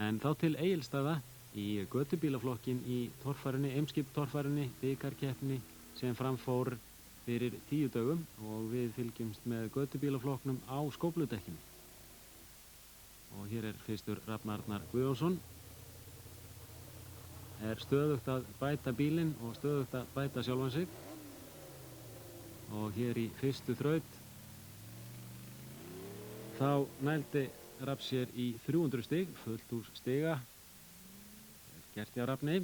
En þá til Egilsstaða í götubílaflokkin í torfærunni, Eimskip torfærunni, bikarkeppni sem framfór fyrir 10 dögum og við fylgjumst með götubílaflokknum á skófludekkjum. Og hér fyrstur Rafn Arnar Guðjónsson. Stöðugt að bæta bílinn og stöðugt að bæta sjálfan sig. Og hér í fyrstu þraut þá nældi Rafn sér í 300 stig, fullt hús stiga. Gert hjá Rafni.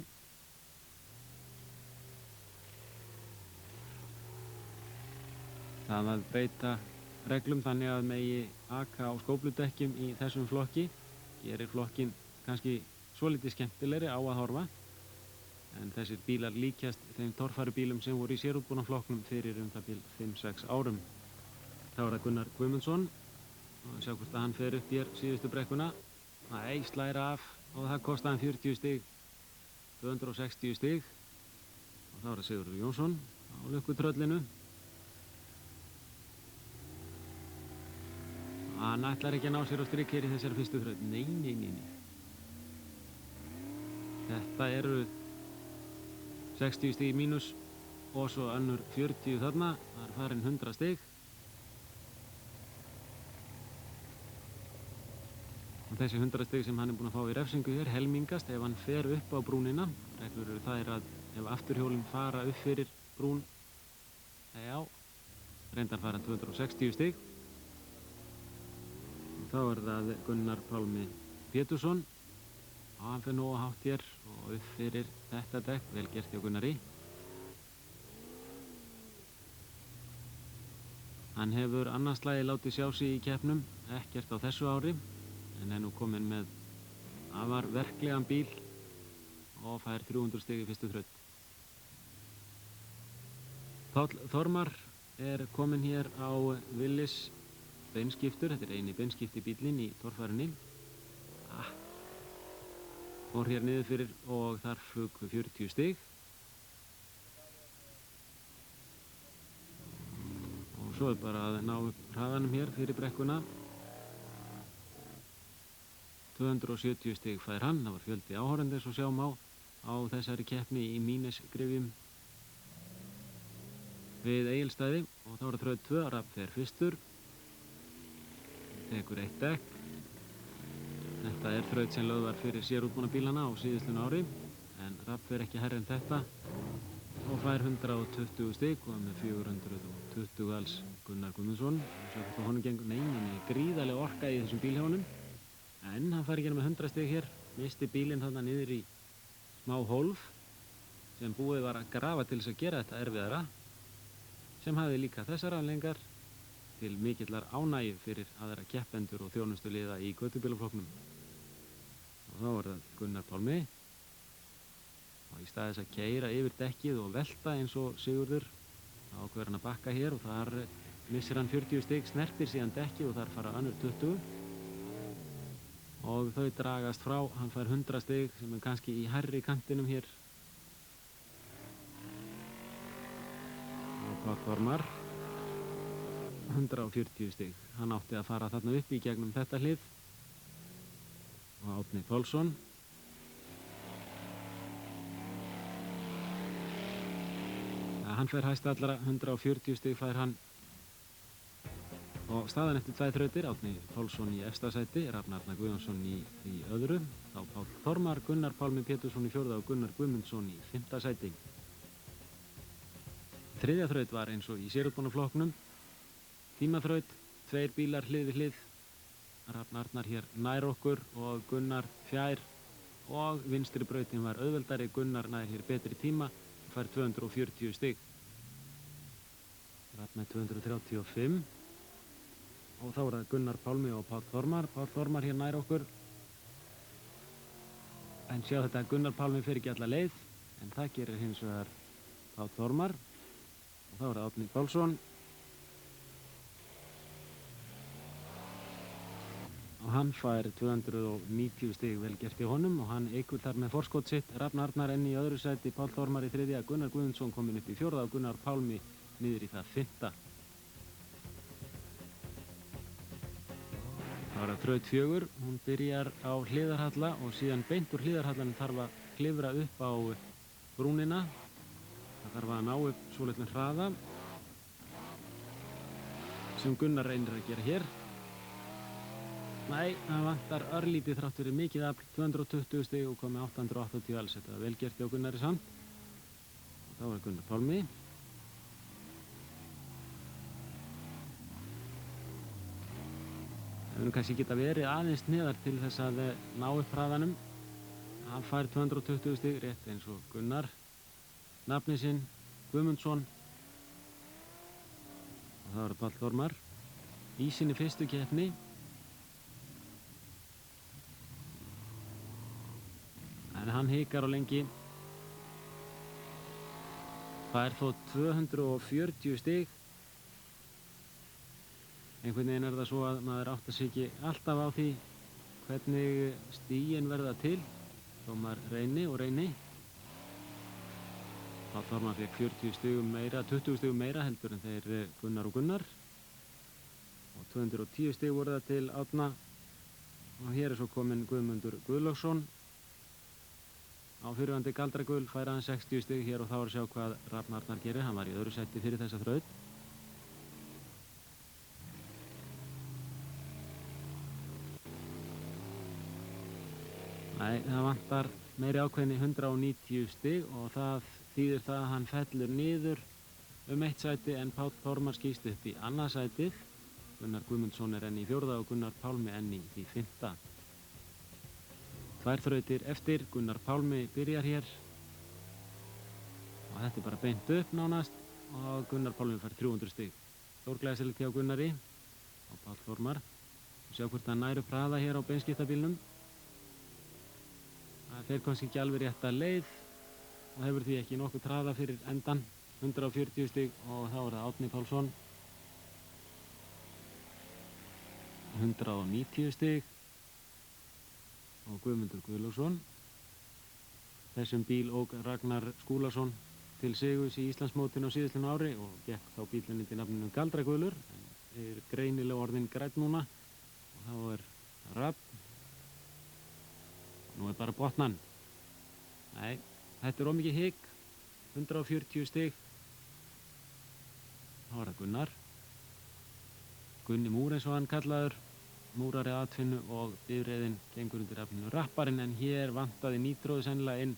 Það að breyta reglum þannig að megi aka á skófludekkjum í þessum flokki gerir flokkin kannski svolítið skemmtilegri á að horfa, en þessir bílar líkjast þeim torfærubílum sem voru í sérútbúnaflokknum fyrir það bil 5-6 árum. Þá það Gunnar Guðmundsson og sjá hvort að hann fer upp hér síðustu brekkuna. Nei, slæra af og það kostaði hann 40 stig, 260 stig. Og þá það Sigurður Jónsson á lukkutröllinu. Hann ætlar ekki að ná sér á strik hér í þessari fyrstu þraut. Nei. Þetta eru 60 stig mínus og svo önnur 40 þarna. Það farin 100 stig. Og þessi 100 stig sem hann búinn að fá í refsingu hér helmingast ef hann fer upp á brúnina. Reglur eru þær að ef afturhjólinn fara upp fyrir brún, reyndar fara 260 stig. Þá það Gunnar Pálmi Pétursson og hann fer nógu hátt hér og upp fyrir þetta dekk, vel gert hjá Gunnari. Hann hefur annars slagi látið sjá sig í keppnum, ekkert á þessu ári, en nú kominn með afar verklegan bíl og fær 300 stig í fyrstu þraut. Páll Þormar kominn hér á Willys beinskiptur, þetta eini beinskipti bílinn í torfærunni. Fór hér niður fyrir og þar flug 40 stig. Og svo bara að ná upp hraðanum hér fyrir brekkuna. 270 stig fær hann, það var fjöldi áhorfenda eins og sjáum á þessari keppni í Mínesgryfjum við Egilsstaði. Og þá þraut 2, Rafn fer fyrstur. Tekur eitt dekk. Þetta þraut sem lögð var fyrir sérútbúna bílana á síðustlunu ári, en Rafn fer ekki hærri en þetta og fær 120 stig og með 420 alls Gunnar Guðmundsson. Svo hvað honum gengur, nei, gríðarlega orka í þessum bíl hjá honum, en hann fær ekki með 100 stig hér, misti bílinn þarna niður í smá hólf sem búið var að grafa til þess að gera þetta erfiðara, sem hafði líka þessar afleiðingar til mikillar ánægju fyrir aðra keppendur og þjónustuliða í götubílaflokknum. Og þá það Gunnar Pálmi og í stað þess að keyra yfir dekkið og velta eins og Sigurður þá ákveður hann að bakka hér og þar missir hann 40 stig, snertir síðan dekkið og þar fara önnur 20 og þau dragast frá. Hann fær 100 stig sem kannski í hærri kantinum hér. Og Páll Þormar 140 stig. Hann átti að fara þarna upp í gegnum þetta hlið. Og Árni Pálsson. Hann fer hæst allra, 140 stig fær hann. Og staðan eftir 2 þrautir, Árni Pálsson í efsta sæti, Rafn Arnar Guðjónsson í öðru. Þá Páll Þormar, Gunnar Pálmi Pétursson í 4. og Gunnar Guðmundsson í 5. sæti. 3. þraut var eins og í sérútbúnaflokknum. Tímaþraut, 2 bílar hlið við hlið. Rafn Arnar hér nær okkur og Gunnar fjær og vinstri brautin var auðveldari. Gunnar nær hér betri tíma og fær 240 stig. Rafn með 235 og þá það Gunnar Pálmi og Páll Þormar. Páll Þormar hér nær okkur. En sjá þetta, Gunnar Pálmi fer ekki alla leið, en það gerir hins vegar Páll Þormar. Og þá það Árni Pálsson. Og hann fær 290 stig, vel gert í honum og hann eykur þar með forskot sitt. Rafn Arnar enn í öðru sæti, Páll Þormar í 3., Gunnar Guðmundsson kominn upp í 4. og Gunnar Pálmi niður í það 5. Þá Það var að þraut 4, hún byrjar á hliðarhalla og síðan beint úr hliðarhallanum þarf að klifra upp á brúnina. Það þarf að ná upp svolitlum hraða sem Gunnar reynir að gera hér. Nei, það vantar örlítið þrátt fyrir mikið afl, 220 stig og komið 880 alls. Þetta var vel gert hjá Gunnari samt. Og þá er Gunnar Pálmi. Það verður kannski geta verið aðeins neðar til þess að ná upp hraðanum. Hann fær 220 stig rétt eins og Gunnar. Nafni sinn, Guðmundsson. Og það var Páll Þormar. Í sinni fyrstu keppni. En hann hikar á lengi. Fær þó 240 stig. Einhvern veginn er það svo að maður áttar sig ekki alltaf á því hvernig stigin verða til. Þó maður reyni og reyni. Páll Þormar fékk 40 stigum meira, 20 stigum meira heldur en þeir Gunnar og Gunnar. Og 210 stig voru það til Árna. Og hér er svo kominn Guðmundur Guðlaugsson. Á fyrirvandi Galdragul fær hann 60 stig hér og þá er að sjá hvað Rafn Arnar gerir. Hann var í öðru sæti fyrir þessa þraut. Nei, það vantar meiri ákveðni 190 stig og það þýðir það að hann fellur niður eitt sæti en Páll Þormar skýst upp í annað sætið. Gunnar Guðmundsson er enn í 4. og Gunnar Pálmi enn í því 5. Tvær þrautir eftir, Gunnar Pálmi byrjar hér og þetta er bara beint upp nánast og Gunnar Pálmi fær 300 stig. Stórglæsilegt hjá Gunnari og Páll Þormar. Sjá hvort hann nær upp hraða hér á beinskiptabílnum. Það fer kannski ekki alveg rétta leið og hefur því ekki nokkuð hraða fyrir endan. 140 stig og þá er það Árni Pálsson. 190 stig. Og Guðmundur Guðlaugsson. Þessum bíl ók Ragnar Skúlason til sigurs í Íslandsmótinu á síðastliðnu ári og gekk þá bílinn undir nafninu Galdragulur. En er greinilega orðinn grænn núna og þá er Rafn. Nú er bara botnan. Nei, þetta er ómikið hik. 140 stig. Þá er það Gunnar. Gunni Múr eins og hann kallaður. Múrari atvinnu og bifreiðin gengur undir nafninu Rapparinn en hér vantaði nítróðu sennilega inn.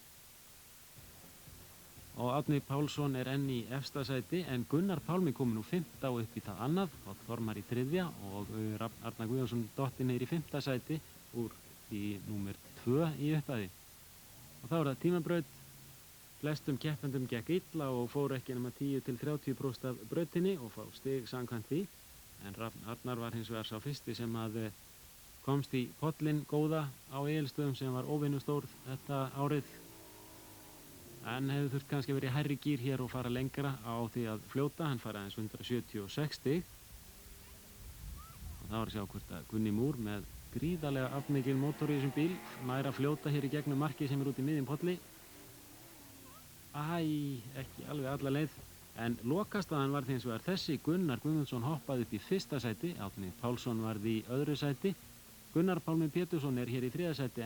Og Árni Pálsson er enn í efsta sæti en Gunnar Pálmi kominn úr 5. og upp í það annað. Páll Þormar í 3. og Arnar Guðjónsson dottinn er í 5. sæti úr í númer 2 í upphafi. Og þá er það tímabraut. Flestum keppendum gekk illa og fóru ekki nema 10–30% af brautinni og fá stig samkvæmt því. En Rafn Arnar var hins vegar sá fyrsti sem að komst í pollinn góða á Egilsstöðum sem var óvinnustór þetta árið. En hefði þurft kannski verið í hærri gír hér og fara lengra á því að fljóta. Hann fær aðeins 176 stig. Og það var að sjá hvort að Gunni Múr með gríðarlega afmikinn mótor í þessum bíl nær að fljóta hér í gegnum markið sem er út í miðjum polli. Ekki alveg alla leið. En lokastaðan var hins vegar þessi. Gunnar Guðmundsson hoppaði upp í 1. sæti. Árni Pálsson varð í 2. sæti. Gunnar Pálmi Pétursson er hér í 3. sæti.